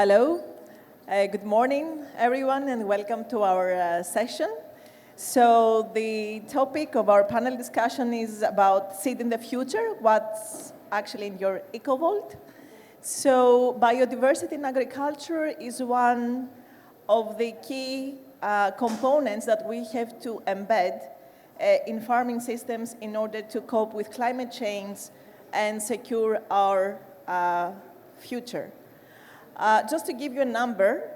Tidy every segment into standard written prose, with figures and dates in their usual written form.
Hello, good morning, everyone, and welcome to our session. So the topic of our panel discussion is about seeding the future, what's actually in your eco-vault. So biodiversity in agriculture is one of the key components that we have to embed in farming systems in order to cope with climate change and secure our future. Just to give you a number,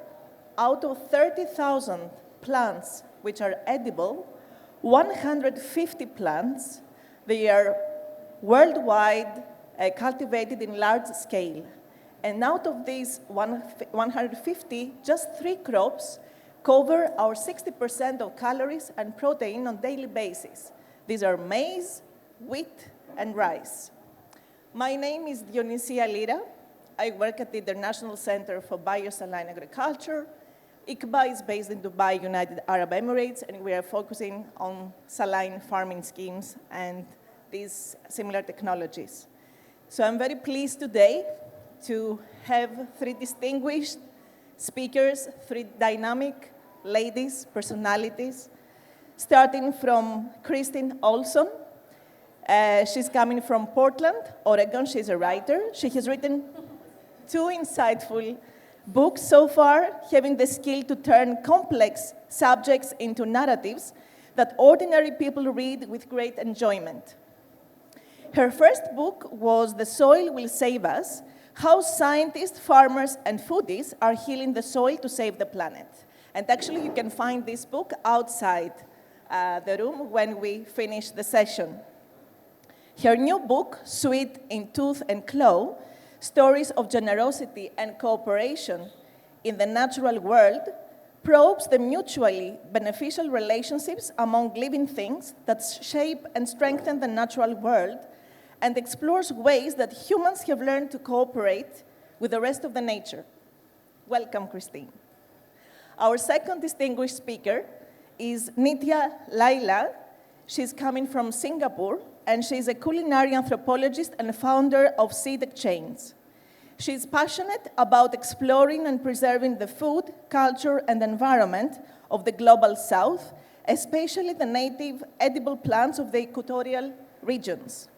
out of 30,000 plants which are edible, 150 plants, they are worldwide cultivated in large scale. And out of these 150, just 3 crops cover our 60% of calories and protein on a daily basis. These are maize, wheat, and rice. My name is Dionysia Lira. I work at the International Center for Biosaline Agriculture. ICBA is based in Dubai, United Arab Emirates, and we are focusing on saline farming schemes and these similar technologies. So I'm very pleased today to have 3 distinguished speakers, 3 dynamic ladies, personalities, starting from Christine Olson. She's coming from Portland, Oregon. She's a writer. She has written 2 insightful books so far, having the skill to turn complex subjects into narratives that ordinary people read with great enjoyment. Her first book was The Soil Will Save Us: How Scientists, Farmers, and Foodies Are Healing the Soil to Save the Planet. And actually, you can find this book outside the room when we finish the session. Her new book, Sweet in Tooth and Claw, Stories of Generosity and Cooperation in the Natural World, probes the mutually beneficial relationships among living things that shape and strengthen the natural world, and explores ways that humans have learned to cooperate with the rest of the nature. Welcome, Christine. Our second distinguished speaker is Nitya Laila. She's coming from Singapore, and she's a culinary anthropologist and founder of Seed Exchange. She's passionate about exploring and preserving the food, culture, and environment of the global south, especially the native edible plants of the equatorial regions.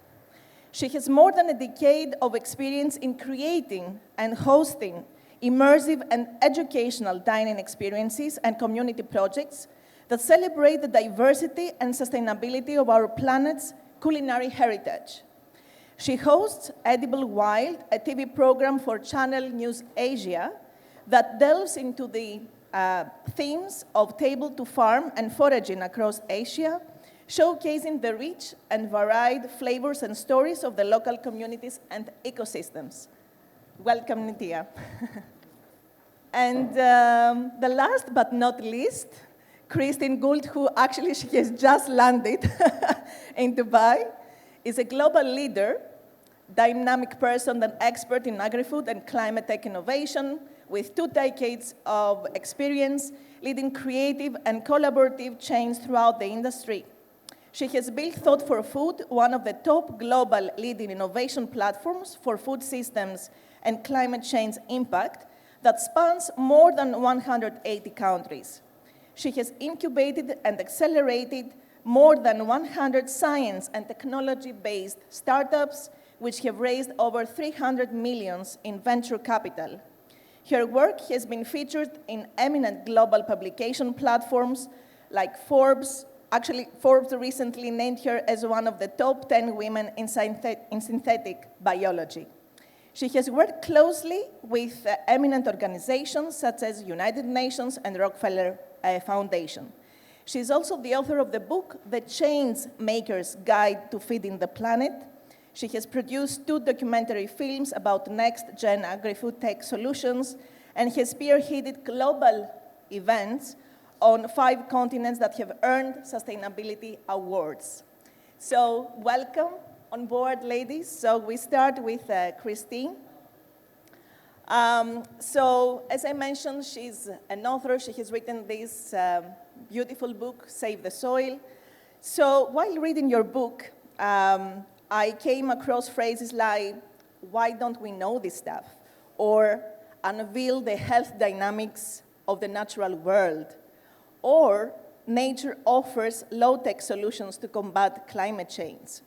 She has more than a decade of experience in creating and hosting immersive and educational dining experiences and community projects that celebrate the diversity and sustainability of our planet's culinary heritage. She hosts Edible Wild, a TV program for Channel News Asia that delves into the themes of table to farm and foraging across Asia, showcasing the rich and varied flavors and stories of the local communities and ecosystems. Welcome, Nitya. And the last but not least, Christine Gould, who actually she has just landed in Dubai, is a global leader, dynamic person and expert in agri-food and climate tech innovation with 2 decades of experience leading creative and collaborative change throughout the industry. She has built Thought for Food, one of the top global leading innovation platforms for food systems and climate change impact that spans more than 180 countries. She has incubated and accelerated more than 100 science and technology-based startups, which have raised over 300 million in venture capital. Her work has been featured in eminent global publication platforms like Forbes. Actually, Forbes recently named her as one of the top 10 women in synthetic biology. She has worked closely with eminent organizations such as United Nations and Rockefeller Foundation. She is also the author of the book, The Change Maker's Guide to Feeding the Planet. She has produced 2 documentary films about next-gen agri-food tech solutions and has spearheaded global events on 5 continents that have earned sustainability awards. So welcome on board, ladies. So we start with Christine. So as I mentioned, she's an author. She has written this beautiful book, Save the Soil. So while reading your book, I came across phrases like, why don't we know this stuff? Or unveil the health dynamics of the natural world, or nature offers low-tech solutions to combat climate change.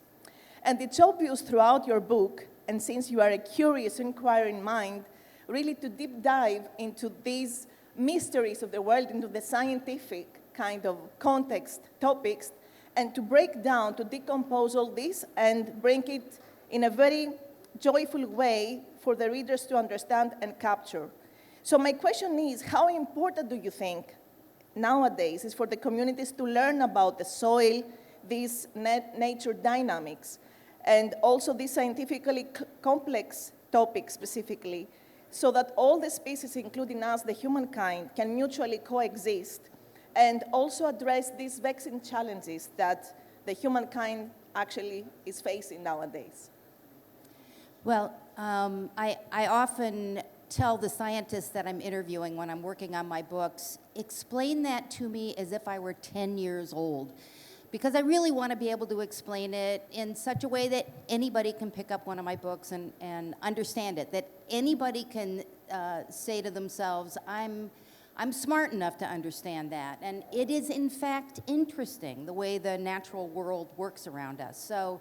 And it's obvious throughout your book, and since you are a curious, inquiring mind, really to deep dive into these mysteries of the world, into the scientific kind of context topics, and to break down, to decompose all this and bring it in a very joyful way for the readers to understand and capture. So my question is, how important do you think nowadays is for the communities to learn about the soil, these nature dynamics, and also these scientifically complex topics specifically, so that all the species, including us, the humankind, can mutually coexist and also address these vexing challenges that the humankind actually is facing nowadays? Well, I often tell the scientists that I'm interviewing when I'm working on my books, explain that to me as if I were 10 years old, because I really want to be able to explain it in such a way that anybody can pick up one of my books and understand it, that anybody can say to themselves, I'm smart enough to understand that. And it is, in fact, interesting the way the natural world works around us. So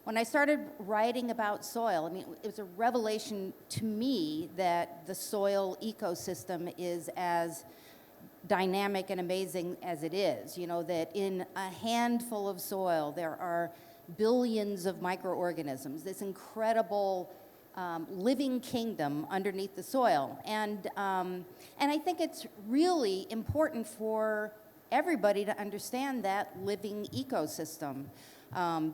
when I started writing about soil, I mean, it was a revelation to me that the soil ecosystem is as dynamic and amazing as it is. You know, that in a handful of soil, there are billions of microorganisms, this incredible living kingdom underneath the soil. And I think it's really important for everybody to understand that living ecosystem.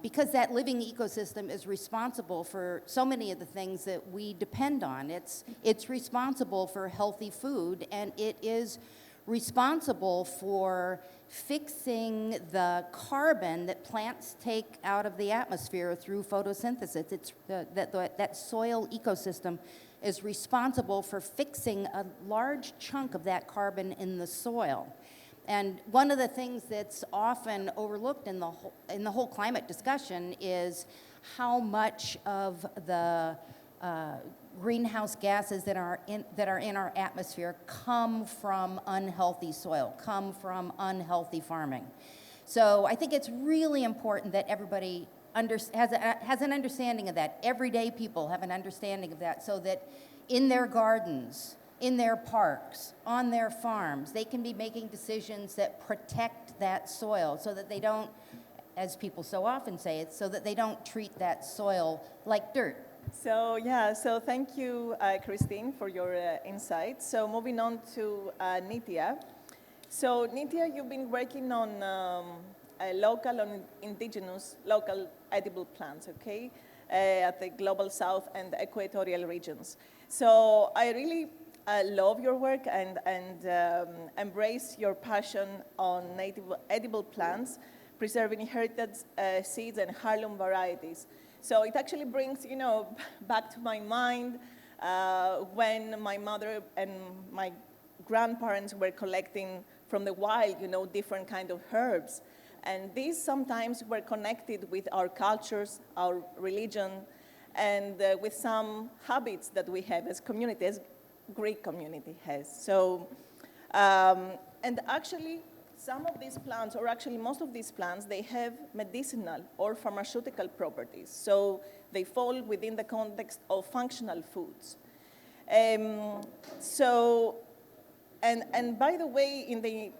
Because that living ecosystem is responsible for so many of the things that we depend on. It's responsible for healthy food, and it is responsible for fixing the carbon that plants take out of the atmosphere through photosynthesis. It's that soil ecosystem is responsible for fixing a large chunk of that carbon in the soil. And one of the things that's often overlooked in the whole climate discussion is how much of the greenhouse gases that are in our atmosphere come from unhealthy soil, come from unhealthy farming. So I think it's really important that everybody has an understanding of that. Everyday people have an understanding of that, so that in their gardens, in their parks, on their farms, they can be making decisions that protect that soil, so that they don't, as people so often say, it's so that they don't treat that soil like dirt. So thank you, Christine, for your insights. So moving on to Nitya. So Nitya, you've been working on indigenous, local edible plants, okay, at the global south and equatorial regions. So I really love your work and embrace your passion on native edible plants, preserving heritage seeds and heirloom varieties. So it actually brings, back to my mind when my mother and my grandparents were collecting from the wild, different kind of herbs. And these sometimes were connected with our cultures, our religion, and with some habits that we have as communities, Greek community has. So, and actually, some of these plants, or actually most of these plants, they have medicinal or pharmaceutical properties. So they fall within the context of functional foods. And by the way, in the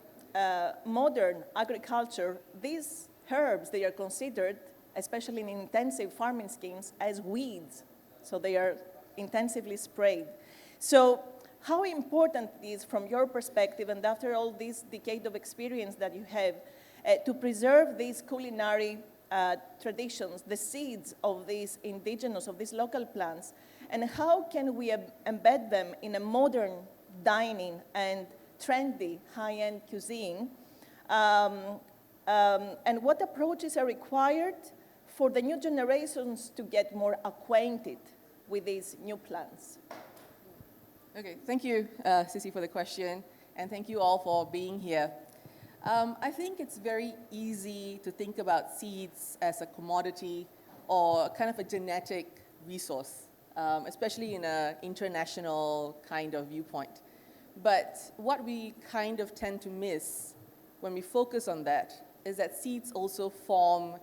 modern agriculture, these herbs, they are considered, especially in intensive farming schemes, as weeds. So they are intensively sprayed. So how important it is, from your perspective, and after all this decade of experience that you have, to preserve these culinary traditions, the seeds of these indigenous, of these local plants, and how can we embed them in a modern dining and trendy high-end cuisine, and what approaches are required for the new generations to get more acquainted with these new plants? Okay, thank you, Sissy, for the question, and thank you all for being here. I think it's very easy to think about seeds as a commodity or kind of a genetic resource. especially in an international kind of viewpoint. But what we kind of tend to miss when we focus on that is that seeds also form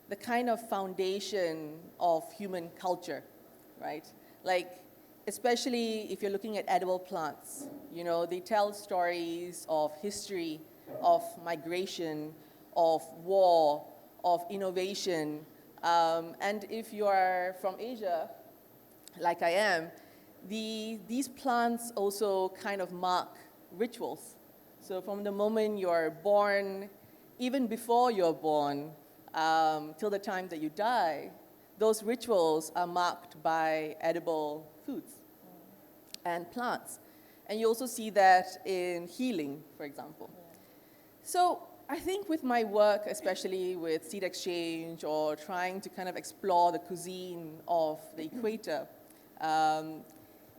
the kind of foundation of human culture, right? Like, especially if you're looking at edible plants, you know, they tell stories of history, of migration, of war, of innovation. And if you are from Asia, like I am, these plants also kind of mark rituals. So from the moment you're born, even before you're born, till the time that you die, those rituals are marked by edible foods and plants. And you also see that in healing, for example. So I think with my work, especially with seed exchange or trying to kind of explore the cuisine of the equator,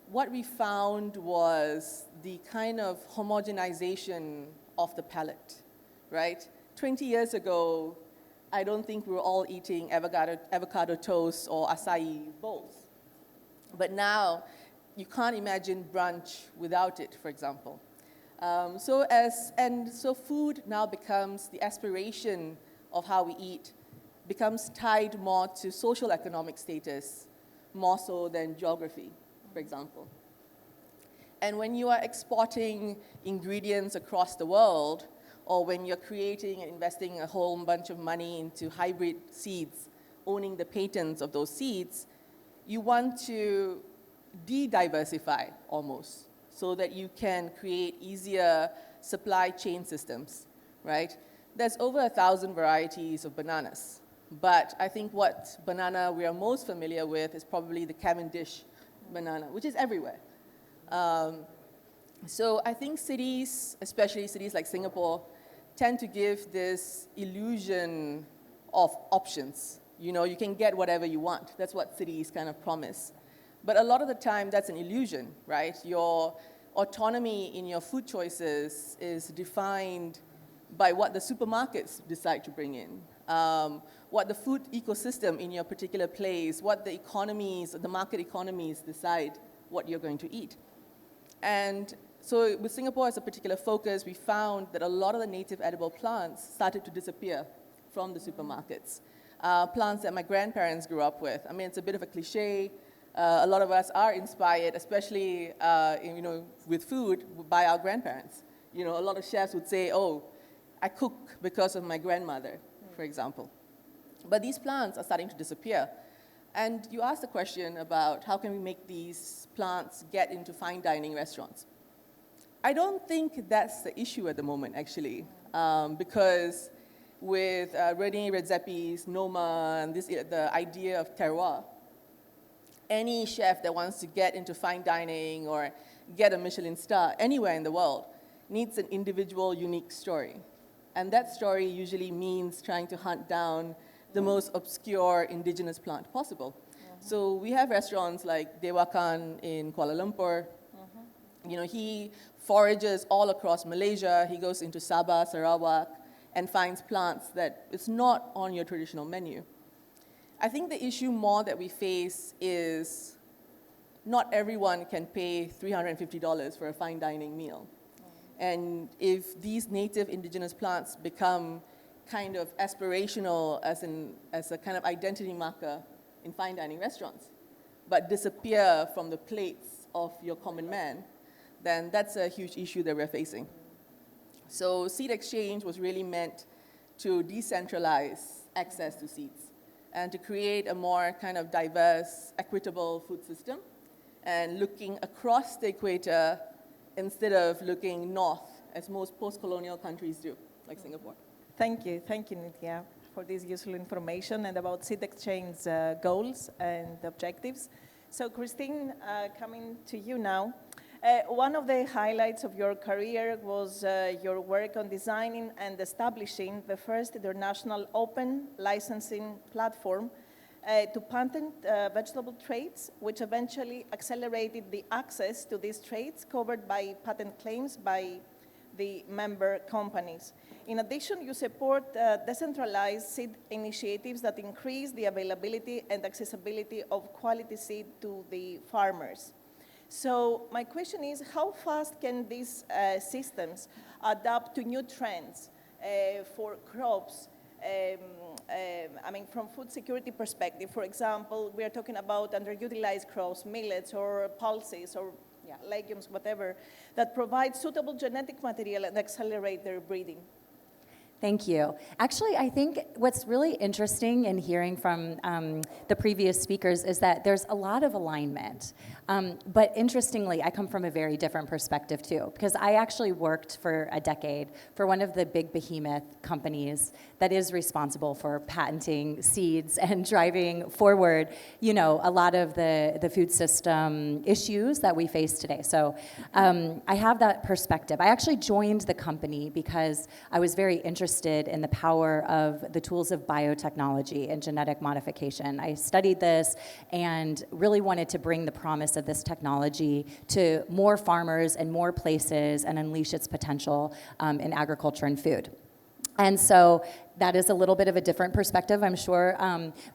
what we found was the kind of homogenization of the palate, right? 20 years ago, I don't think we were all eating avocado toast or acai bowls. But now, you can't imagine brunch without it, for example. So food now becomes the aspiration of how we eat, becomes tied more to social economic status, more so than geography, for example. And when you are exporting ingredients across the world, or when you're creating and investing a whole bunch of money into hybrid seeds, owning the patents of those seeds, you want to de-diversify almost, so that you can create easier supply chain systems, right? There's over 1,000 varieties of bananas, but I think what banana we are most familiar with is probably the Cavendish banana, which is everywhere. So I think cities, especially cities like Singapore, tend to give this illusion of options. You know, you can get whatever you want. That's what cities kind of promise. But a lot of the time, that's an illusion, right? Your autonomy in your food choices is defined by what the supermarkets decide to bring in, what the food ecosystem in your particular place, what the economies, the market economies decide what you're going to eat. And so with Singapore as a particular focus, we found that a lot of the native edible plants started to disappear from the supermarkets. Plants that my grandparents grew up with. I mean, it's a bit of a cliche. A lot of us are inspired, especially with food, by our grandparents. You know, a lot of chefs would say, oh, I cook because of my grandmother, for example. But these plants are starting to disappear. And you asked the question about how can we make these plants get into fine dining restaurants. I don't think that's the issue at the moment, actually, because with René Redzepi's Noma and the idea of terroir, any chef that wants to get into fine dining or get a Michelin star anywhere in the world needs an individual, unique story. And that story usually means trying to hunt down the most obscure indigenous plant possible. So we have restaurants like Dewakan in Kuala Lumpur. You know, he forages all across Malaysia. He goes into Sabah, Sarawak, and finds plants that it's not on your traditional menu. I think the issue more that we face is not everyone can pay $350 for a fine dining meal. And if these native indigenous plants become kind of aspirational as a kind of identity marker in fine dining restaurants, but disappear from the plates of your common man, then that's a huge issue that we're facing. So seed exchange was really meant to decentralize access to seeds and to create a more kind of diverse, equitable food system and looking across the equator instead of looking north, as most post-colonial countries do, like Singapore. Thank you, Nithya, for this useful information and about seed exchange goals and objectives. So Christine, coming to you now. One of the highlights of your career was your work on designing and establishing the first international open licensing platform to patent vegetable traits, which eventually accelerated the access to these traits covered by patent claims by the member companies. In addition, you support decentralized seed initiatives that increase the availability and accessibility of quality seed to the farmers. So my question is, how fast can these systems adapt to new trends for crops? I mean, from food security perspective, for example, we are talking about underutilized crops, millets or pulses or legumes, whatever, that provide suitable genetic material and accelerate their breeding. Thank you. Actually, I think what's really interesting in hearing from the previous speakers is that there's a lot of alignment. But interestingly, I come from a very different perspective too, because I actually worked for a decade for one of the big behemoth companies that is responsible for patenting seeds and driving forward, you know, a lot of the food system issues that we face today. So I have that perspective. I actually joined the company because I was very interested in the power of the tools of biotechnology and genetic modification. I studied this and really wanted to bring the promise of this technology to more farmers and more places and unleash its potential in agriculture and food. And so that is a little bit of a different perspective, I'm sure.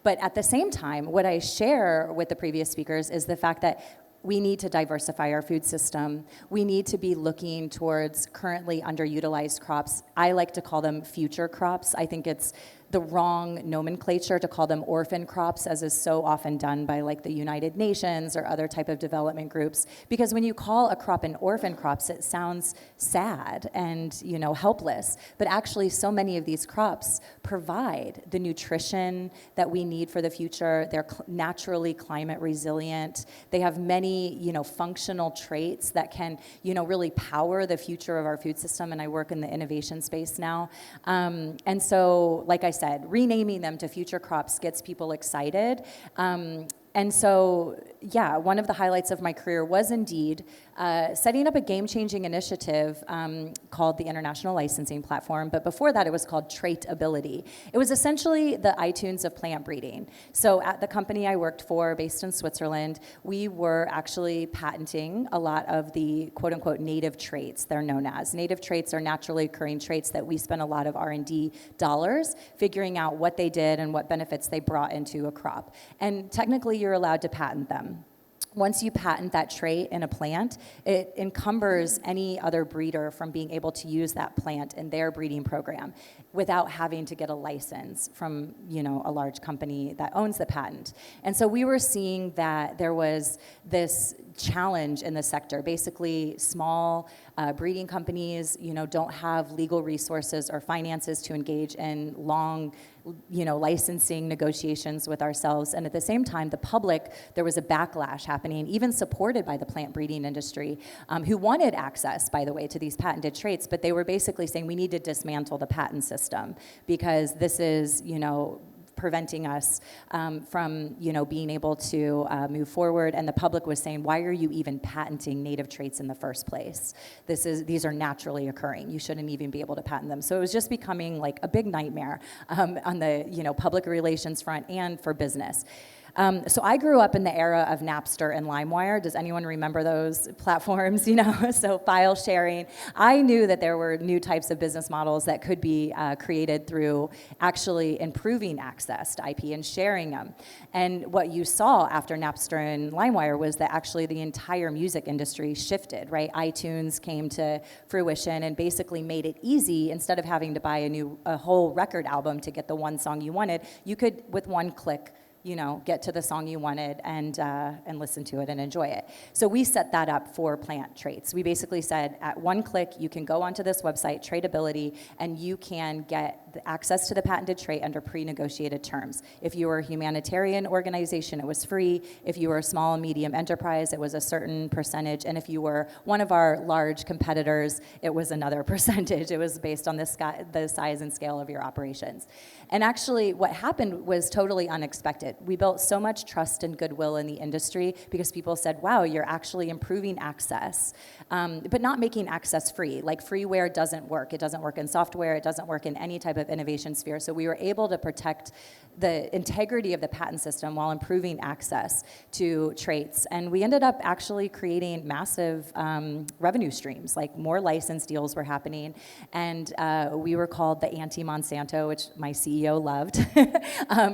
But at the same time, what I share with the previous speakers is the fact that we need to diversify our food system. We need to be looking towards currently underutilized crops. I like to call them future crops. I think it's the wrong nomenclature to call them orphan crops, as is so often done by like the United Nations or other type of development groups. Because when you call a crop an orphan crops, it sounds sad and, you know, helpless. But actually, so many of these crops provide the nutrition that we need for the future. They're naturally climate resilient. They have many, you know, functional traits that can, you know, really power the future of our food system. And I work in the innovation space now. And so, like I said, renaming them to future crops gets people excited. And so, yeah, one of the highlights of my career was indeed setting up a game-changing initiative called the International Licensing Platform, but before that it was called Traitability. It was essentially the iTunes of plant breeding. So at the company I worked for, based in Switzerland, we were actually patenting a lot of the quote-unquote native traits, they're known as. Native traits are naturally occurring traits that we spend a lot of R&D dollars figuring out what they did and what benefits they brought into a crop. And technically you're allowed to patent them. Once you patent that trait in a plant, it encumbers any other breeder from being able to use that plant in their breeding program without having to get a license from, you know, a large company that owns the patent. And so we were seeing that there was this challenge in the sector. Basically, small breeding companies, you know, don't have legal resources or finances to engage in long, you know, licensing negotiations with ourselves. And at the same time, the public, there was a backlash happening, even supported by the plant breeding industry, who wanted access, by the way, to these patented traits, but they were basically saying we need to dismantle the patent system because this is, you know, preventing us from, you know, being able to move forward. And the public was saying, why are you even patenting native traits in the first place? These are naturally occurring. You shouldn't even be able to patent them. So it was just becoming like a big nightmare on the, you know, public relations front and for business. So I grew up in the era of Napster and LimeWire. Does anyone remember those platforms? You know, so file sharing. I knew that there were new types of business models that could be created through actually improving access to IP and sharing them. And what you saw after Napster and LimeWire was that actually the entire music industry shifted, right? iTunes came to fruition and basically made it easy. Instead of having to buy a whole record album to get the one song you wanted, you could, with one click, you know, get to the song you wanted and listen to it and enjoy it. So we set that up for plant traits. We basically said, at one click, you can go onto this website, Traitability, and you can get the access to the patented trait under pre-negotiated terms. If you were a humanitarian organization, it was free. If you were a small and medium enterprise, it was a certain percentage. And if you were one of our large competitors, it was another percentage. It was based on the size and scale of your operations. And actually, what happened was totally unexpected. We built so much trust and goodwill in the industry because people said, wow, you're actually improving access, but not making access free. Like freeware doesn't work. It doesn't work in software. It doesn't work in any type of innovation sphere. So we were able to protect the integrity of the patent system while improving access to traits. And we ended up actually creating massive revenue streams, like more license deals were happening. And we were called the anti-Monsanto, which my CEO loved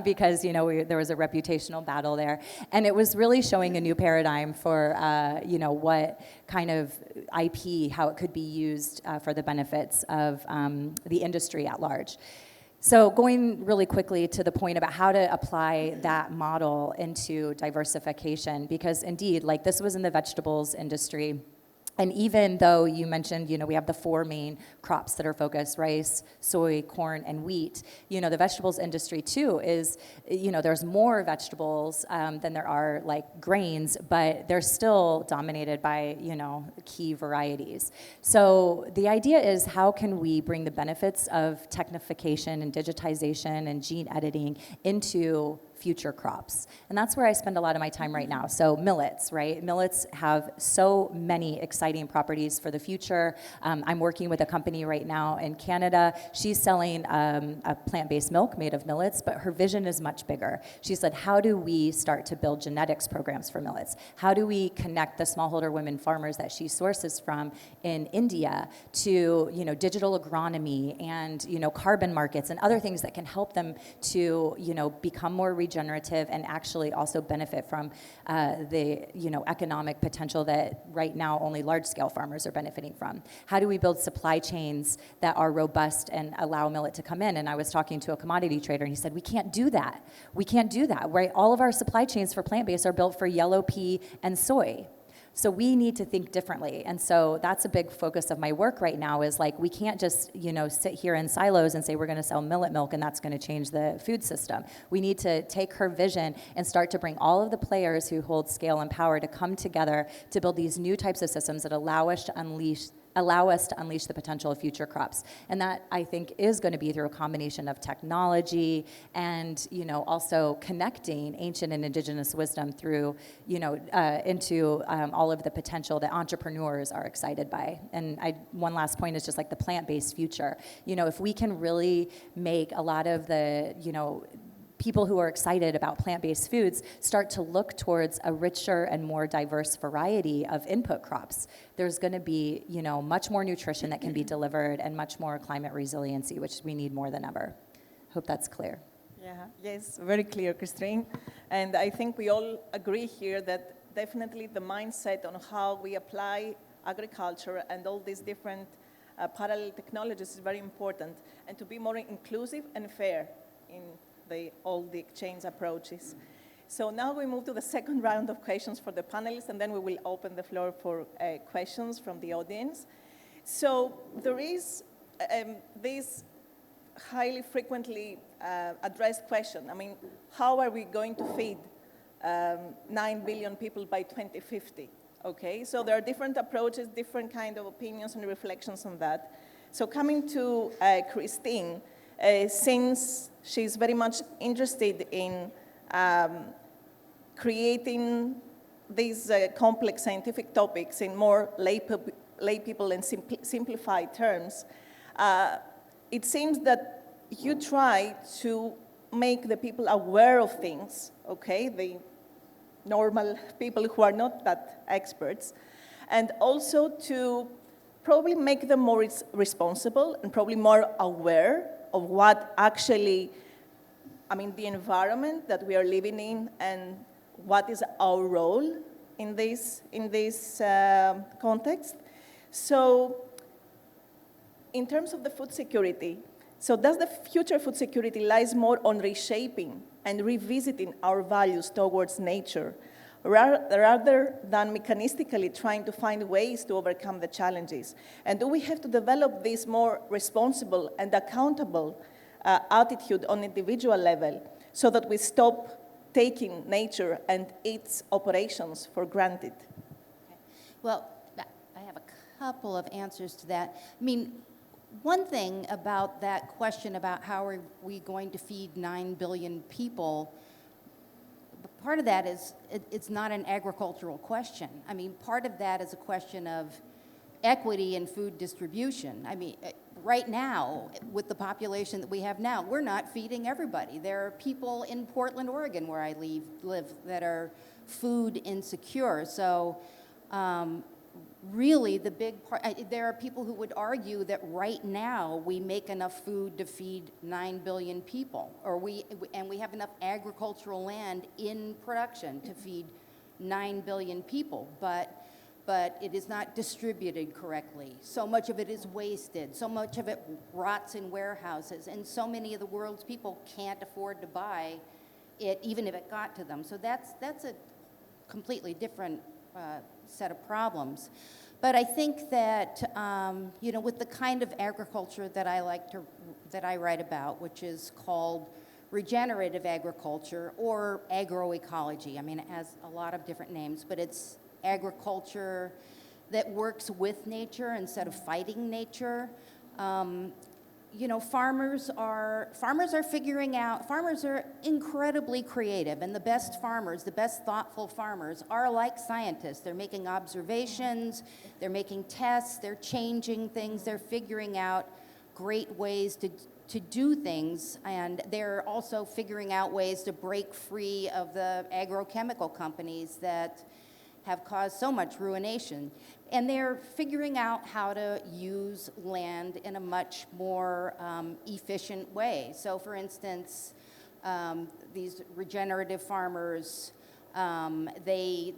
because, there was a reputational battle there. And it was really showing a new paradigm for, what kind of IP, how it could be used for the benefits of the industry at large. So going really quickly to the point about how to apply that model into diversification, because indeed, like this was in the vegetables industry. And even though you mentioned, we have the 4 main crops that are focused, rice, soy, corn, and wheat, the vegetables industry too is, there's more vegetables than there are like grains, but they're still dominated by, key varieties. So the idea is how can we bring the benefits of technification and digitization and gene editing into future crops. And that's where I spend a lot of my time right now. So millets, right? Millets have so many exciting properties for the future. I'm working with a company right now in Canada. She's selling a plant-based milk made of millets, but her vision is much bigger. She said, how do we start to build genetics programs for millets? How do we connect the smallholder women farmers that she sources from in India to, digital agronomy and, carbon markets and other things that can help them to, become more regenerative and actually also benefit from the economic potential that right now only large-scale farmers are benefiting from. How do we build supply chains that are robust and allow millet to come in? And I was talking to a commodity trader, and he said, we can't do that. We can't do that, right? All of our supply chains for plant-based are built for yellow pea and soy. So we need to think differently. And so that's a big focus of my work right now is like, we can't just, sit here in silos and say we're gonna sell millet milk and that's gonna change the food system. We need to take her vision and start to bring all of the players who hold scale and power to come together to build these new types of systems that allow us to unleash the potential of future crops. And that, I think, is going to be through a combination of technology and, also connecting ancient and indigenous wisdom through, into all of the potential that entrepreneurs are excited by. And one last point is just like the plant-based future. If we can really make a lot of the, people who are excited about plant-based foods start to look towards a richer and more diverse variety of input crops, there's going to be, much more nutrition that can be delivered and much more climate resiliency, which we need more than ever. Hope that's clear. Yeah, yes, very clear, Christine. And I think we all agree here that definitely the mindset on how we apply agriculture and all these different parallel technologies is very important, and to be more inclusive and fair in all the exchange approaches. So now we move to the second round of questions for the panelists, and then we will open the floor for questions from the audience. So there is this highly frequently addressed question. I mean, how are we going to feed 9 billion people by 2050? Okay, so there are different approaches, different kind of opinions and reflections on that. So coming to Christine, since she's very much interested in creating these complex scientific topics in more lay people and simplified terms, it seems that you try to make the people aware of things, okay, the normal people who are not that experts, and also to probably make them more responsible and probably more aware of what actually, the environment that we are living in and what is our role in this context. So in terms of the food security, so does the future food security lies more on reshaping and revisiting our values towards nature rather than mechanistically trying to find ways to overcome the challenges? And do we have to develop this more responsible and accountable attitude on individual level so that we stop taking nature and its operations for granted? Okay. Well, I have a couple of answers to that. One thing about that question about how are we going to feed 9 billion people, part of that is, it's not an agricultural question. I mean, part of that is a question of equity in food distribution. I mean, right now, with the population that we have now, we're not feeding everybody. There are people in Portland, Oregon, where I live, that are food insecure. So really the big part, there are people who would argue that right now we make enough food to feed 9 billion people, and we have enough agricultural land in production to feed 9 billion people, but it is not distributed correctly. So much of it is wasted, so much of it rots in warehouses, and so many of the world's people can't afford to buy it even if it got to them. So that's a completely different set of problems. But I think that, with the kind of agriculture that I write about, which is called regenerative agriculture or agroecology. I mean, it has a lot of different names, but it's agriculture that works with nature instead of fighting nature. Farmers are incredibly creative, and the best farmers, the best thoughtful farmers are like scientists. They're making observations, they're making tests, they're changing things, they're figuring out great ways to do things, and they're also figuring out ways to break free of the agrochemical companies that have caused so much ruination. And they're figuring out how to use land in a much more efficient way. So for instance, these regenerative farmers, they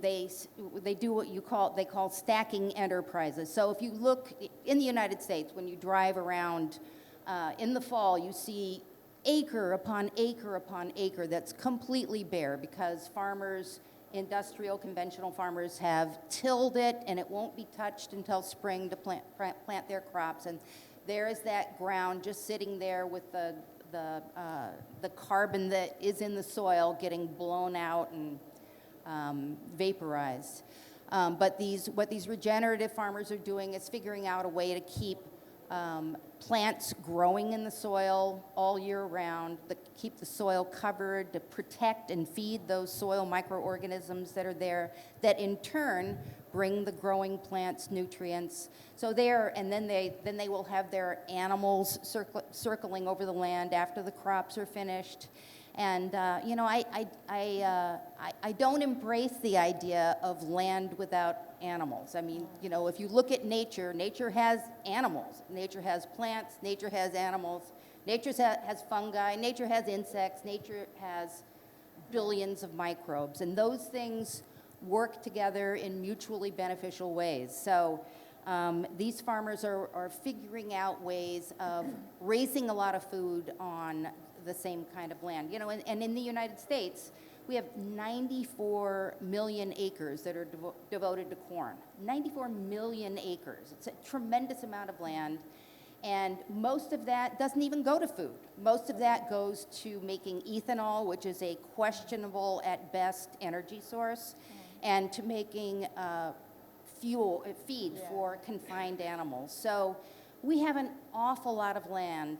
do what they call stacking enterprises. So if you look in the United States, when you drive around in the fall, you see acre upon acre upon acre that's completely bare because industrial conventional farmers have tilled it, and it won't be touched until spring to plant their crops. And there is that ground just sitting there with the carbon that is in the soil getting blown out and vaporized. But what these regenerative farmers are doing is figuring out a way to keep plants growing in the soil all year round, keep the soil covered, to protect and feed those soil microorganisms that are there, that in turn bring the growing plants nutrients. So then they will have their animals circling over the land after the crops are finished. And I don't embrace the idea of land without animals. I mean, if you look at nature, nature has animals. Nature has plants, nature has animals, nature has fungi, nature has insects, nature has billions of microbes. And those things work together in mutually beneficial ways. So these farmers are figuring out ways of raising a lot of food on the same kind of land. And in the United States, we have 94 million acres that are devoted to corn. 94 million acres. It's a tremendous amount of land. And most of that doesn't even go to food. Most of that goes to making ethanol, which is a questionable at best energy source, and to making feed for confined animals. So we have an awful lot of land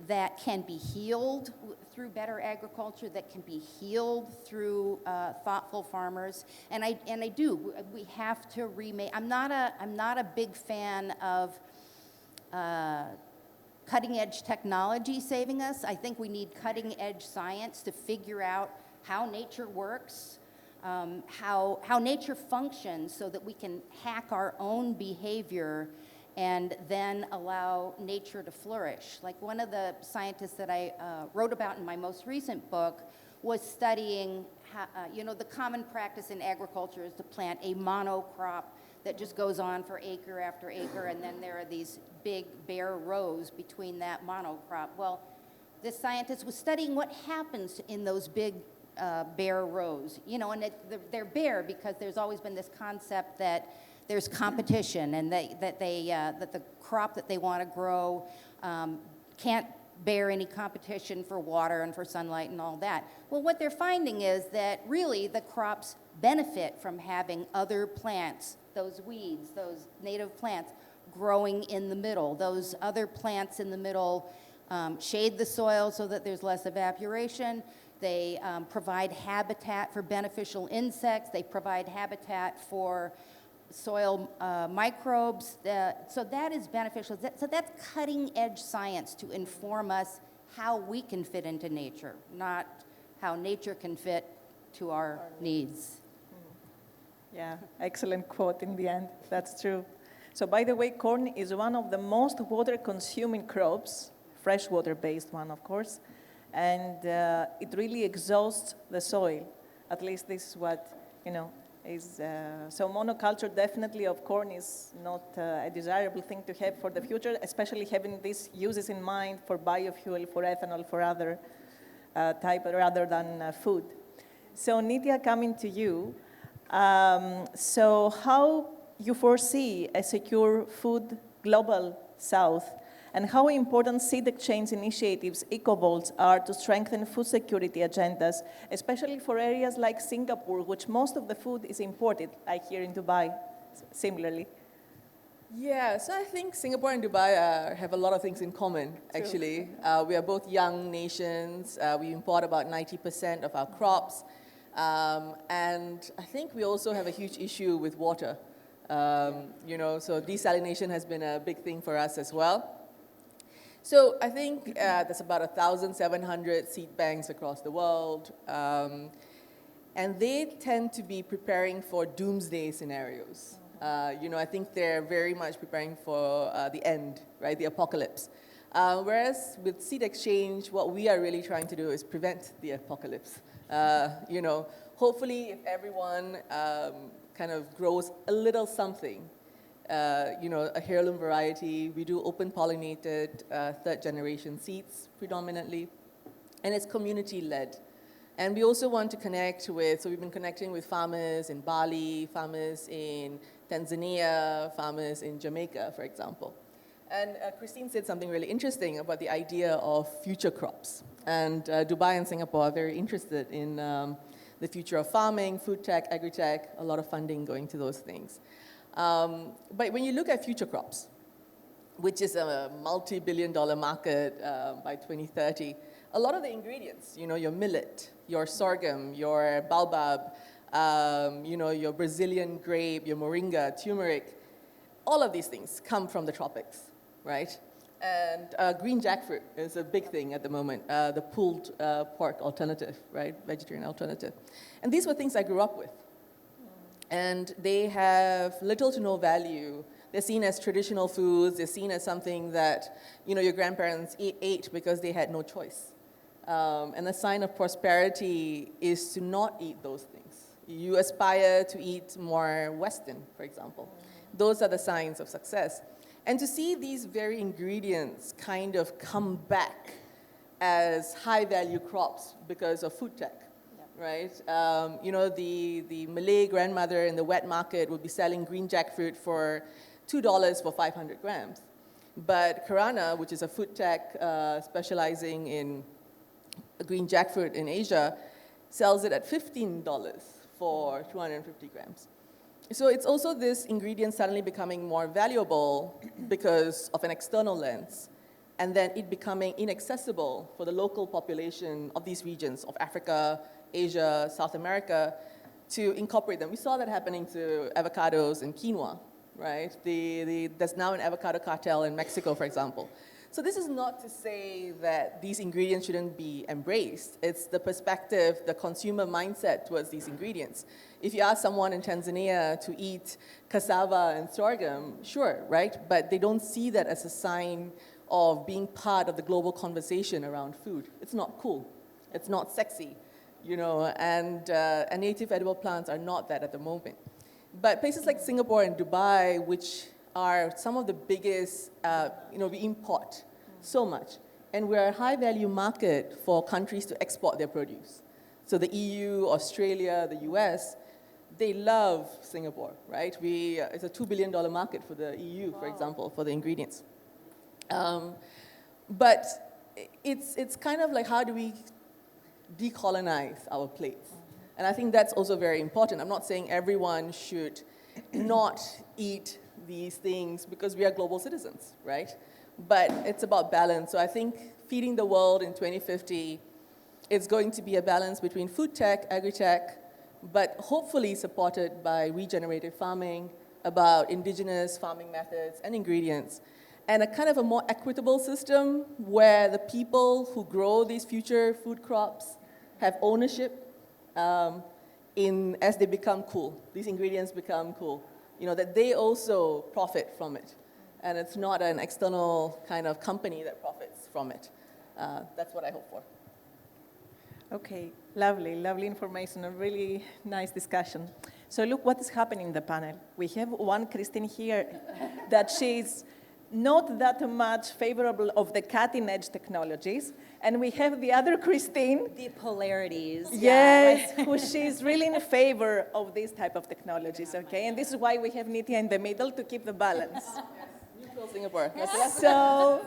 that can be healed through better agriculture, that can be healed through thoughtful farmers, and I do. We have to remake. I'm not a big fan of cutting edge technology saving us. I think we need cutting edge science to figure out how nature works, how nature functions, so that we can hack our own behavior and then allow nature to flourish. Like one of the scientists that I wrote about in my most recent book was studying how, the common practice in agriculture is to plant a monocrop that just goes on for acre after acre, and then there are these big bare rows between that monocrop. Well, this scientist was studying what happens in those big bare rows, and they're bare because there's always been this concept that there's competition, and that the crop that they want to grow can't bear any competition for water and for sunlight and all that. Well, what they're finding is that really the crops benefit from having other plants, those weeds, those native plants, growing in the middle. Those other plants in the middle shade the soil so that there's less evaporation. They provide habitat for beneficial insects. They provide habitat for soil microbes. So that is beneficial. So that's cutting edge science to inform us how we can fit into nature, not how nature can fit to our needs. Yeah, excellent quote in the end. That's true. So by the way, corn is one of the most water-consuming crops, freshwater-based one, of course, and it really exhausts the soil. At least this is what, is. So monoculture definitely of corn is not a desirable thing to have for the future, especially having these uses in mind for biofuel, for ethanol, for other type rather than food. So Nitya, coming to you, so how you foresee a secure food global south, and how important seed exchange initiatives, EcoVolts, are to strengthen food security agendas, especially for areas like Singapore, which most of the food is imported, like here in Dubai, similarly. Yeah, so I think Singapore and Dubai have a lot of things in common, actually. We are both young nations. We import about 90% of our crops. And I think we also have a huge issue with water. So desalination has been a big thing for us as well. So I think there's about 1,700 seed banks across the world. And they tend to be preparing for doomsday scenarios. I think they're very much preparing for the end, right, the apocalypse. Whereas with seed exchange, what we are really trying to do is prevent the apocalypse. Hopefully if everyone kind of grows a little something, a heirloom variety, we do open pollinated third generation seeds predominantly, and it's community led. And we also want to connect with, so we've been connecting with farmers in Bali, farmers in Tanzania, farmers in Jamaica, for example. And Christine said something really interesting about the idea of future crops. And Dubai and Singapore are very interested in the future of farming, food tech, agri-tech, a lot of funding going to those things. But when you look at future crops, which is a multi-billion-dollar market by 2030, a lot of the ingredients, your millet, your sorghum, your baobab, your Brazilian grape, your moringa, turmeric, all of these things come from the tropics, right? And green jackfruit is a big thing at the moment, the pulled pork alternative, right? Vegetarian alternative. And these were things I grew up with. And they have little to no value. They're seen as traditional foods. They're seen as something that, your grandparents ate because they had no choice. And the sign of prosperity is to not eat those things. You aspire to eat more Western, for example. Those are the signs of success. And to see these very ingredients kind of come back as high-value crops because of food tech, right? The Malay grandmother in the wet market would be selling green jackfruit for $2 for 500 grams. But Karana, which is a food tech specializing in green jackfruit in Asia, sells it at $15 for 250 grams. So it's also this ingredient suddenly becoming more valuable because of an external lens, and then it becoming inaccessible for the local population of these regions of Africa, Asia, South America, to incorporate them. We saw that happening to avocados and quinoa, right? There's now an avocado cartel in Mexico, for example. So this is not to say that these ingredients shouldn't be embraced. It's the perspective, the consumer mindset towards these ingredients. If you ask someone in Tanzania to eat cassava and sorghum, sure, right? But they don't see that as a sign of being part of the global conversation around food. It's not cool. It's not sexy, and native edible plants are not that at the moment. But places like Singapore and Dubai, which are some of the biggest, we import so much. And we're a high-value market for countries to export their produce. So the EU, Australia, the US, they love Singapore, right? It's a $2 billion market for the EU, for example, for the ingredients. But it's kind of like, how do we decolonize our plates? And I think that's also very important. I'm not saying everyone should not eat these things because we are global citizens, right? But it's about balance. So I think feeding the world in 2050, it's going to be a balance between food tech, agri-tech, but hopefully supported by regenerative farming, about indigenous farming methods and ingredients, and a kind of a more equitable system where the people who grow these future food crops have ownership as they become cool. These ingredients become cool. That they also profit from it. And it's not an external kind of company that profits from it. That's what I hope for. Okay, lovely information, a really nice discussion. So look what is happening in the panel. We have one Christine here that she's not that much favorable of the cutting-edge technologies, and we have the other Christine. The polarities. Yes, who she's really in favor of these type of technologies, okay? And this is why we have Nitya in the middle to keep the balance. Neutral Singapore. So,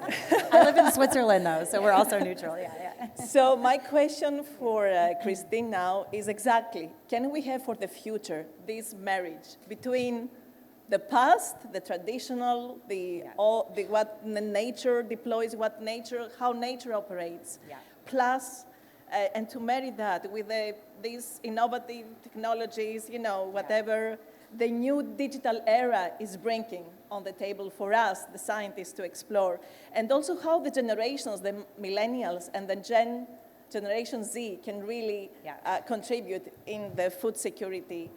I live in Switzerland, though, so we're also neutral, yeah. So my question for Christine now is exactly, can we have for the future this marriage between the past, the traditional, what the nature deploys, how nature operates, plus, and to marry that with these innovative technologies, whatever the new digital era is bringing on the table for us, the scientists, to explore, and also how the generations, the millennials and the Generation Z can really contribute in the food security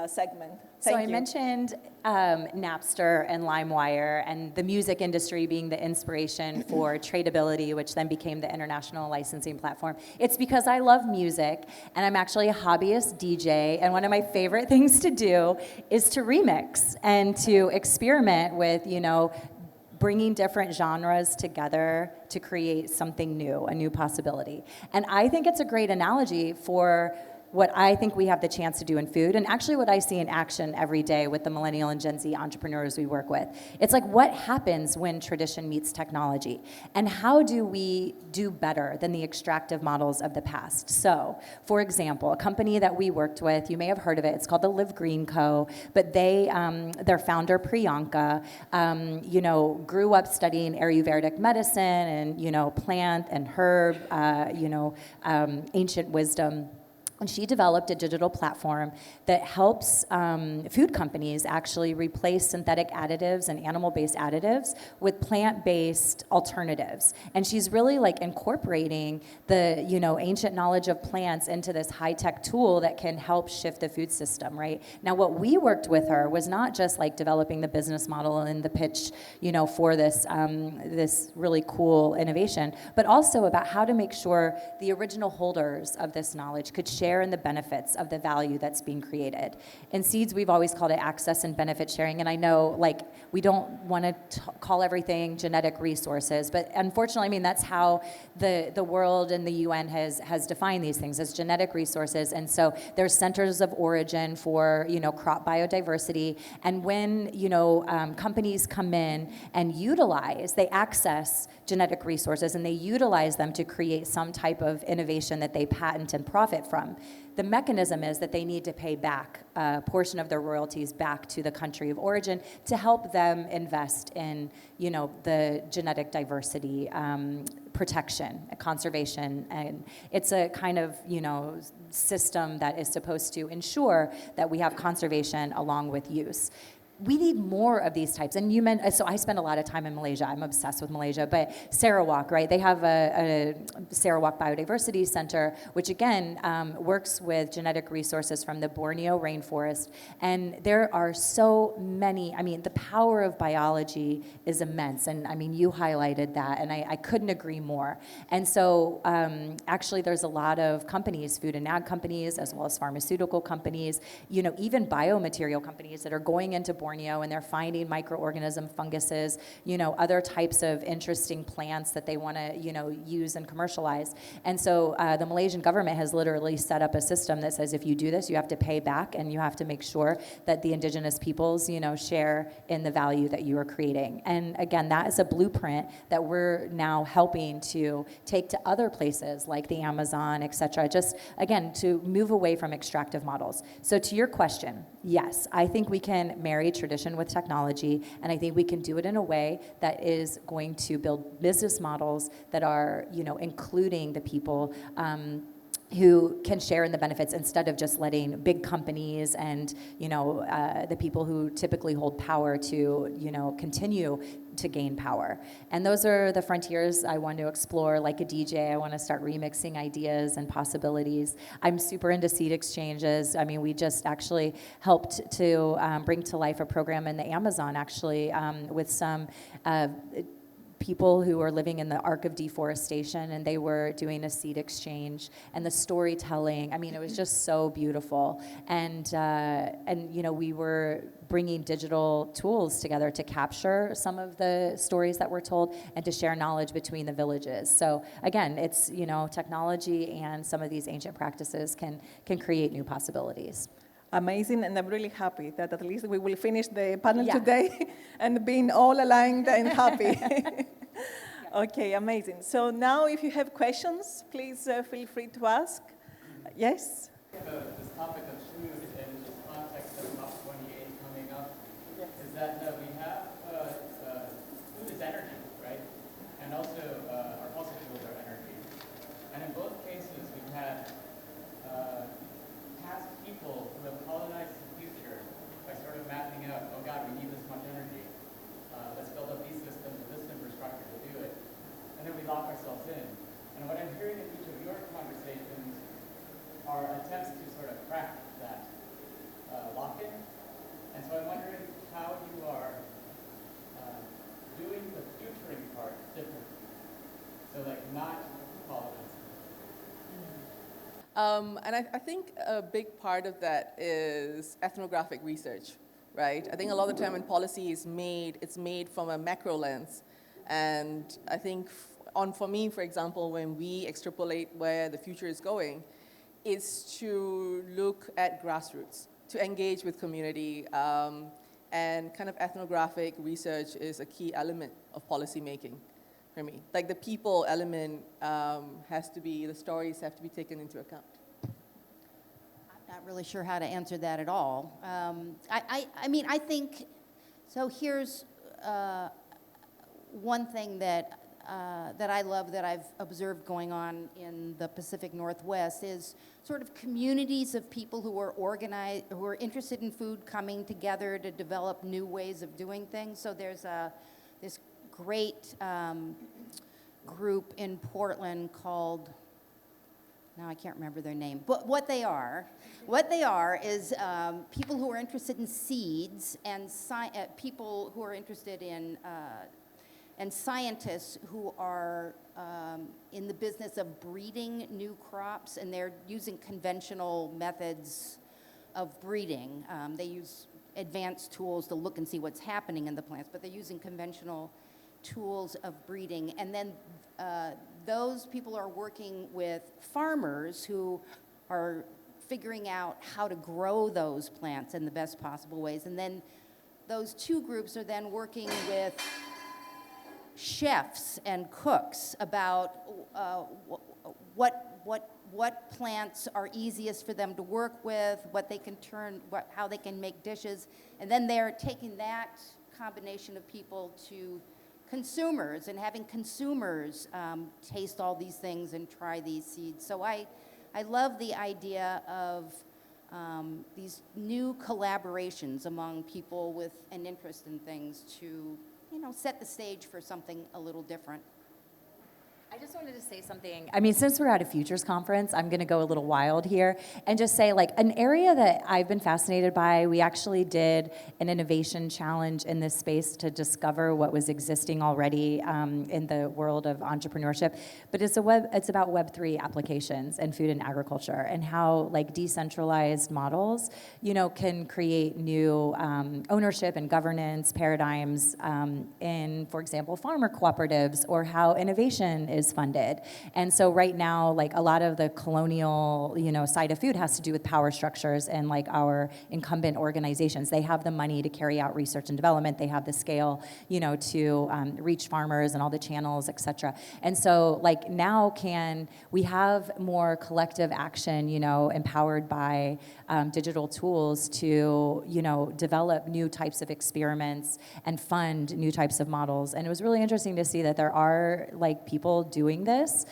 segment. So I mentioned Napster and LimeWire and the music industry being the inspiration for Tradability, which then became the international licensing platform. It's because I love music, and I'm actually a hobbyist DJ, and one of my favorite things to do is to remix and to experiment with, bringing different genres together to create something new, a new possibility. And I think it's a great analogy for what I think we have the chance to do in food, and actually what I see in action every day with the millennial and Gen Z entrepreneurs we work with. It's like, what happens when tradition meets technology? And how do we do better than the extractive models of the past? So, for example, a company that we worked with, you may have heard of it, it's called the Live Green Co., but their founder, Priyanka, grew up studying Ayurvedic medicine and, plant and herb, ancient wisdom. And she developed a digital platform that helps food companies actually replace synthetic additives and animal-based additives with plant-based alternatives. And she's really incorporating the ancient knowledge of plants into this high-tech tool that can help shift the food system, right? Now, what we worked with her was not just developing the business model and the pitch, for this this really cool innovation, but also about how to make sure the original holders of this knowledge could share in the benefits of the value that's being created. In Seeds, we've always called it access and benefit sharing, and I know we don't want to call everything genetic resources, but unfortunately, that's how the world and the UN has defined these things as genetic resources. And so there's centers of origin for crop biodiversity, and when companies come in and they access genetic resources and they utilize them to create some type of innovation that they patent and profit from. The mechanism is that they need to pay back a portion of their royalties back to the country of origin to help them invest in, the genetic diversity protection, conservation, and it's a kind of, system that is supposed to ensure that we have conservation along with use. We need more of these types. And so I spend a lot of time in Malaysia. I'm obsessed with Malaysia. But Sarawak, right? They have a Sarawak Biodiversity Center, which again works with genetic resources from the Borneo rainforest. And there are so many, the power of biology is immense. And you highlighted that, and I couldn't agree more. And so actually there's a lot of companies, food and ag companies, as well as pharmaceutical companies, even biomaterial companies that are going into Borneo, and they're finding microorganism funguses, other types of interesting plants that they want to, use and commercialize. And so the Malaysian government has literally set up a system that says if you do this, you have to pay back, and you have to make sure that the indigenous peoples, share in the value that you are creating. And again, that is a blueprint that we're now helping to take to other places like the Amazon, et cetera, just again, to move away from extractive models. So to your question, yes, I think we can marry tradition with technology, and I think we can do it in a way that is going to build business models that are, including the people who can share in the benefits instead of just letting big companies and, the people who typically hold power to, continue to gain power. And those are the frontiers I want to explore. Like a DJ, I want to start remixing ideas and possibilities. I'm super into seed exchanges. I mean, we just actually helped to bring to life a program in the Amazon, actually, with some people who are living in the arc of deforestation, and they were doing a seed exchange, and the storytelling, I mean, it was just so beautiful. And we were bringing digital tools together to capture some of the stories that were told and to share knowledge between the villages. So again, it's, technology and some of these ancient practices can create new possibilities. Amazing, and I'm really happy that at least we will finish the panel today and being all aligned and happy. Okay, amazing. So now if you have questions, please feel free to ask. Yes? This topic of food in this context of COP28 coming up is that we have food is energy, right? And also our fossil fuels are energy. And in both cases, we've had past people who have colonized the future by sort of mapping out, oh God, we need this much energy. Let's build up these systems with this infrastructure to do it. And then we lock ourselves in. And what I'm hearing in each of your conversations are attempts to sort of crack that lock-in. And so I'm wondering how you are doing the futuring part differently. So like not colonizing. And I think a big part of that is ethnographic research, right? I think a lot of the time when policy is made, it's made from a macro lens. And I think for me, for example, when we extrapolate where the future is going, is to look at grassroots, to engage with community, and kind of ethnographic research is a key element of policy making for me. Like the people element the stories have to be taken into account. I'm not really sure how to answer that at all. I think, so here's one thing that I love that I've observed going on in the Pacific Northwest is sort of communities of people who are organized, who are interested in food coming together to develop new ways of doing things. So there's this great group in Portland called, now I can't remember their name, but what they are is people who are interested in seeds and people who are interested in and scientists who are in the business of breeding new crops, and they're using conventional methods of breeding. They use advanced tools to look and see what's happening in the plants, but they're using conventional tools of breeding. And then those people are working with farmers who are figuring out how to grow those plants in the best possible ways. And then those two groups are then working with chefs and cooks about what plants are easiest for them to work with, what they can how they can make dishes, and then they're taking that combination of people to consumers and having consumers taste all these things and try these seeds. So I love the idea of these new collaborations among people with an interest in things to set the stage for something a little different. I just wanted to say something. I mean, since we're at a futures conference, I'm going to go a little wild here and just say, like, an area that I've been fascinated by, we actually did an innovation challenge in this space to discover what was existing already in the world of entrepreneurship. But it's about Web3 applications in food and agriculture, and how, like, decentralized models, can create new ownership and governance paradigms in, for example, farmer cooperatives, or how innovation is is funded. And so right now, like a lot of the colonial, side of food has to do with power structures and like our incumbent organizations. They have the money to carry out research and development. They have the scale, to reach farmers and all the channels, et cetera. And so like now can we have more collective action, empowered by digital tools to, develop new types of experiments and fund new types of models. And it was really interesting to see that there are like people doing this.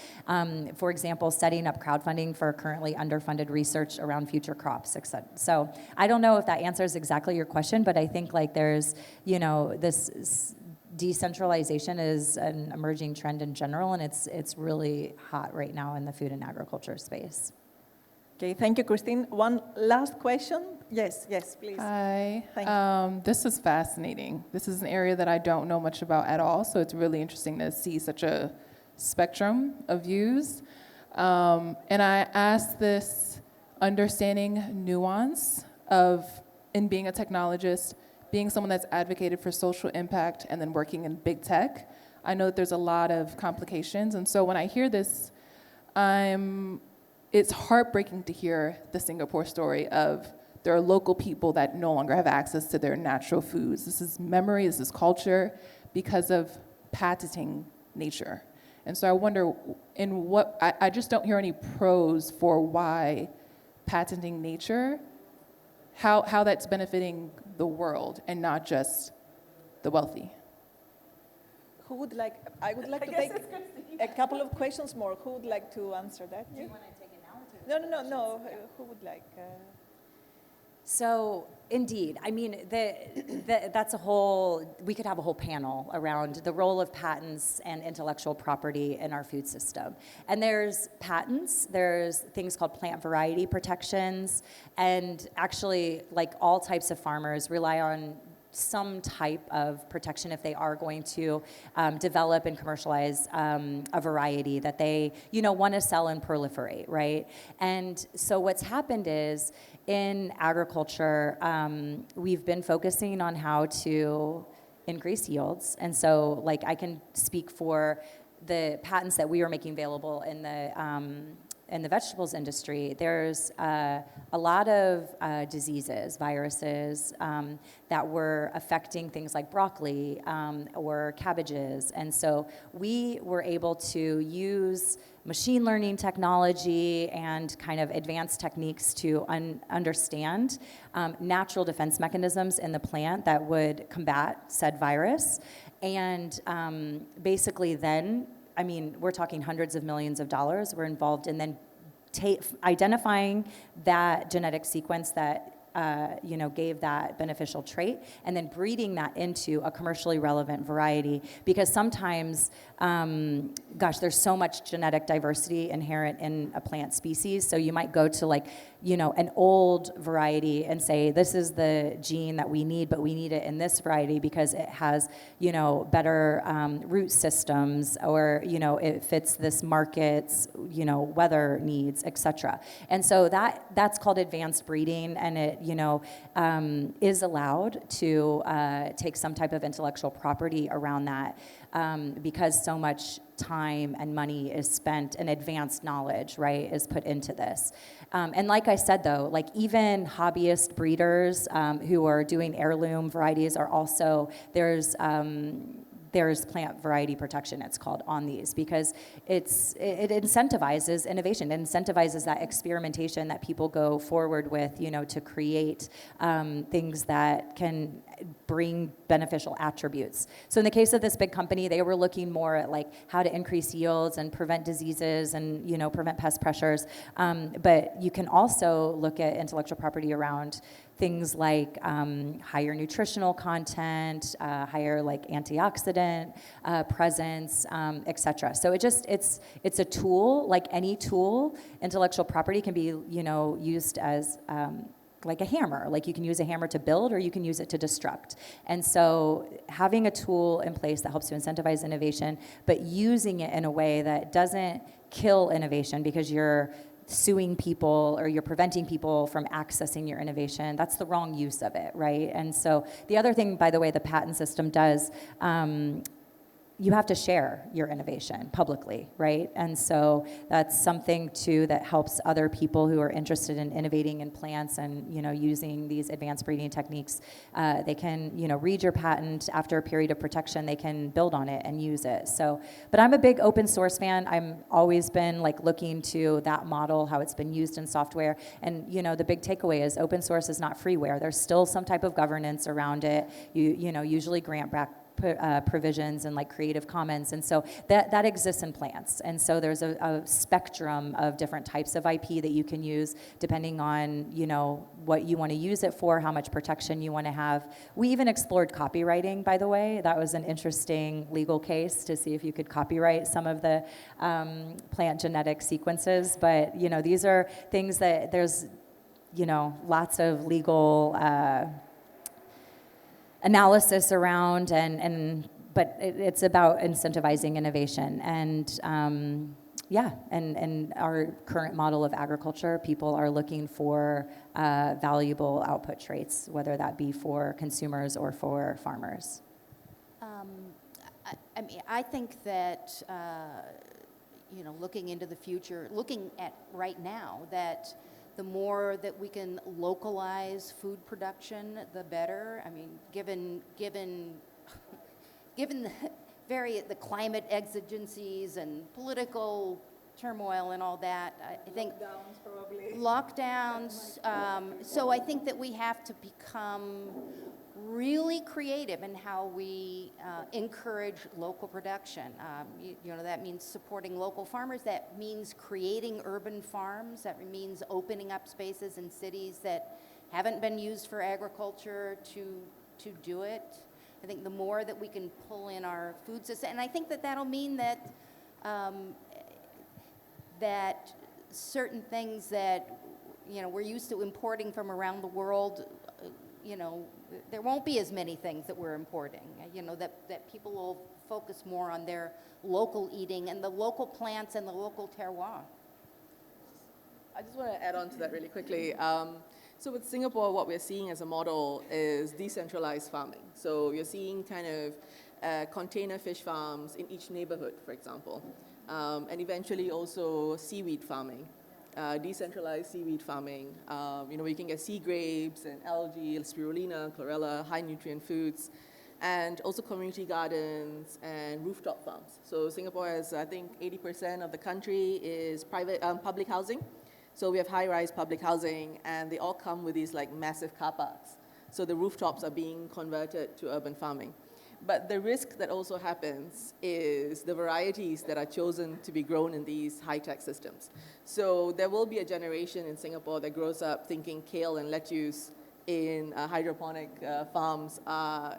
For example, setting up crowdfunding for currently underfunded research around future crops, et cetera. So I don't know if that answers exactly your question, but I think like there's, this decentralization is an emerging trend in general, and it's really hot right now in the food and agriculture space. Okay, thank you, Christine. One last question. Yes, please. Hi. Thank you. This is fascinating. This is an area that I don't know much about at all, so it's really interesting to see such a spectrum of views. And I ask this understanding nuance of, in being a technologist, being someone that's advocated for social impact and then working in big tech. I know that there's a lot of complications, and so when I hear this, it's heartbreaking to hear the Singapore story of there are local people that no longer have access to their natural foods. This is memory, this is culture, because of patenting nature. And so I wonder, I just don't hear any pros for why patenting nature, how that's benefiting the world and not just the wealthy. Who would like, I would like to take a couple of questions more. Who would like to answer that? Do you want to take it now? Or No. Who would like? So indeed, I mean, that's we could have a whole panel around the role of patents and intellectual property in our food system. And there's patents, there's things called plant variety protections, and actually like all types of farmers rely on some type of protection if they are going to develop and commercialize a variety that they, want to sell and proliferate, right? And so what's happened is in agriculture, we've been focusing on how to increase yields. And so like I can speak for the patents that we are making available in the vegetables industry. There's a lot of diseases, viruses that were affecting things like broccoli or cabbages. And so we were able to use machine learning technology and kind of advanced techniques to understand natural defense mechanisms in the plant that would combat said virus. And basically then, I mean, we're talking hundreds of millions of dollars. We're involved in then identifying that genetic sequence that gave that beneficial trait, and then breeding that into a commercially relevant variety. Because sometimes, there's so much genetic diversity inherent in a plant species. So you might go to an old variety and say, this is the gene that we need, but we need it in this variety because it has, better root systems, or, it fits this market's, weather needs, et cetera. And so that's called advanced breeding, and it, is allowed to take some type of intellectual property around that because so much time and money is spent and advanced knowledge, right, is put into this. And like I said, though, like even hobbyist breeders who are doing heirloom varieties are also, there's plant variety protection, it's called, on these, because it incentivizes innovation. It incentivizes that experimentation that people go forward with, to create things that can bring beneficial attributes. So in the case of this big company, they were looking more at like how to increase yields and prevent diseases and prevent pest pressures. But you can also look at intellectual property around things like higher nutritional content, higher like antioxidant presence, et cetera. So it's a tool, like any tool. Intellectual property can be used as like a hammer. Like you can use a hammer to build, or you can use it to destruct. And so having a tool in place that helps to incentivize innovation, but using it in a way that doesn't kill innovation because you're suing people or you're preventing people from accessing your innovation, that's the wrong use of it, right? And so the other thing, by the way, the patent system does, you have to share your innovation publicly, right? And so that's something too that helps other people who are interested in innovating in plants and using these advanced breeding techniques. They can read your patent. After a period of protection, they can build on it and use it. So, but I'm a big open source fan. I'm always been like looking to that model, how it's been used in software. And the big takeaway is open source is not freeware. There's still some type of governance around it. Usually grant back provisions and like Creative Commons, and so that exists in plants. And so there's a spectrum of different types of IP that you can use depending on what you want to use it for, how much protection you want to have. We even explored copywriting, by the way. That was an interesting legal case to see if you could copyright some of the plant genetic sequences. But these are things that there's lots of legal analysis around, but it's about incentivizing innovation. And and our current model of agriculture, people are looking for valuable output traits, whether that be for consumers or for farmers. I think that looking into the future, looking at right now, that the more that we can localize food production, the better. I mean, given the climate exigencies and political turmoil and all that, I think Lockdowns, probably. Lockdowns. So I think that we have to become really creative in how we encourage local production. That means supporting local farmers. That means creating urban farms. That means opening up spaces in cities that haven't been used for agriculture to do it. I think the more that we can pull in our food system, and I think that'll mean that that certain things that we're used to importing from around the world, there won't be as many things that we're importing, that people will focus more on their local eating and the local plants and the local terroir. I just want to add on to that really quickly. So with Singapore, what we're seeing as a model is decentralized farming. So you're seeing kind of container fish farms in each neighborhood, for example, and eventually also seaweed farming. Decentralized seaweed farming, you can get sea grapes and algae, spirulina, chlorella, high nutrient foods, and also community gardens and rooftop farms. So Singapore has, I think, 80% of the country is public housing. So we have high-rise public housing, and they all come with these like massive car parks. So the rooftops are being converted to urban farming. But the risk that also happens is the varieties that are chosen to be grown in these high-tech systems. So there will be a generation in Singapore that grows up thinking kale and lettuce in hydroponic farms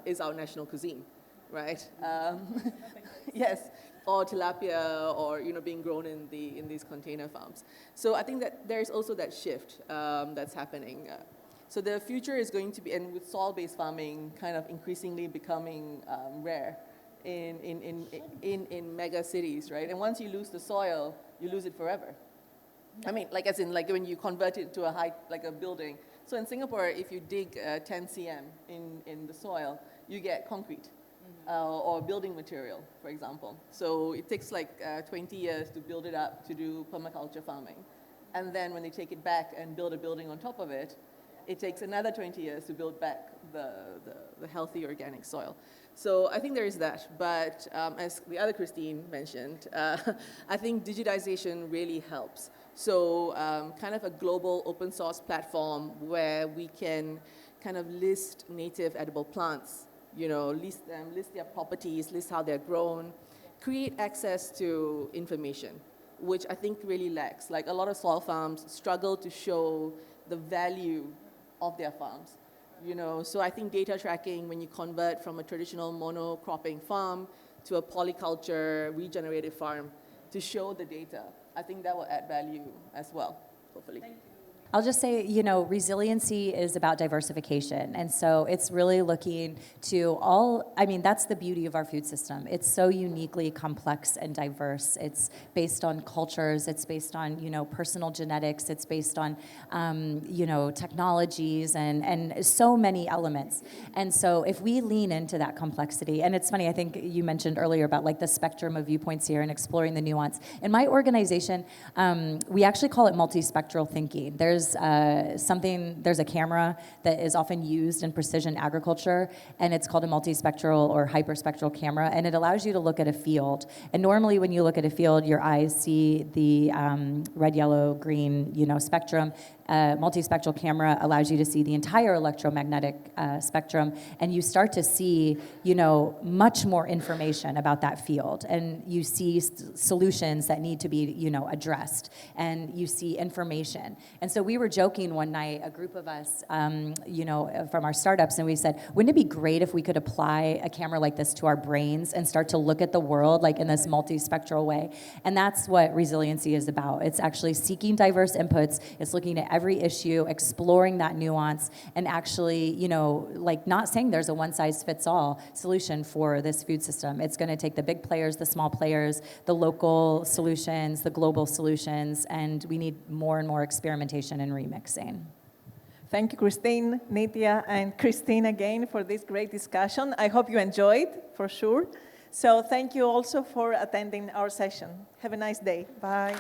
is our national cuisine, right? Yes, or tilapia, or being grown in these container farms. So I think that there's also that shift that's happening. So the future is going to be, and with soil-based farming kind of increasingly becoming rare in mega cities, right? And once you lose the soil, you lose it forever. I mean, like as in like when you convert it to like a building. So in Singapore, if you dig 10 cm in the soil, you get concrete or building material, for example. So it takes like 20 years to build it up to do permaculture farming. And then when they take it back and build a building on top of it, it takes another 20 years to build back the healthy organic soil. So I think there is that. But as the other Christine mentioned, I think digitization really helps. So kind of a global open source platform where we can kind of list native edible plants, list them, list their properties, list how they're grown, create access to information, which I think really lacks. Like a lot of soil farms struggle to show the value of their farms, So I think data tracking, when you convert from a traditional monocropping farm to a polyculture regenerative farm, to show the data, I think that will add value as well, hopefully. Thank you. I'll just say, resiliency is about diversification. And so it's really looking to that's the beauty of our food system. It's so uniquely complex and diverse. It's based on cultures, it's based on, personal genetics, it's based on, technologies and so many elements. And so if we lean into that complexity, and it's funny, I think you mentioned earlier about like the spectrum of viewpoints here and exploring the nuance. In my organization, we actually call it multispectral thinking. There's a camera that is often used in precision agriculture, and it's called a multispectral or hyperspectral camera, and it allows you to look at a field. And normally when you look at a field, your eyes see the red, yellow, green, spectrum. Multispectral camera allows you to see the entire electromagnetic spectrum, and you start to see, much more information about that field, and you see solutions that need to be, addressed, and you see information. And so we were joking one night, a group of us, from our startups, and we said, wouldn't it be great if we could apply a camera like this to our brains and start to look at the world like in this multispectral way? And that's what resiliency is about. It's actually seeking diverse inputs. It's looking at every issue, exploring that nuance, and actually, not saying there's a one-size-fits-all solution for this food system. It's going to take the big players, the small players, the local solutions, the global solutions, and we need more and more experimentation and remixing. Thank you, Christine, Nitya, and Christine again for this great discussion. I hope you enjoyed, for sure. So thank you also for attending our session. Have a nice day. Bye.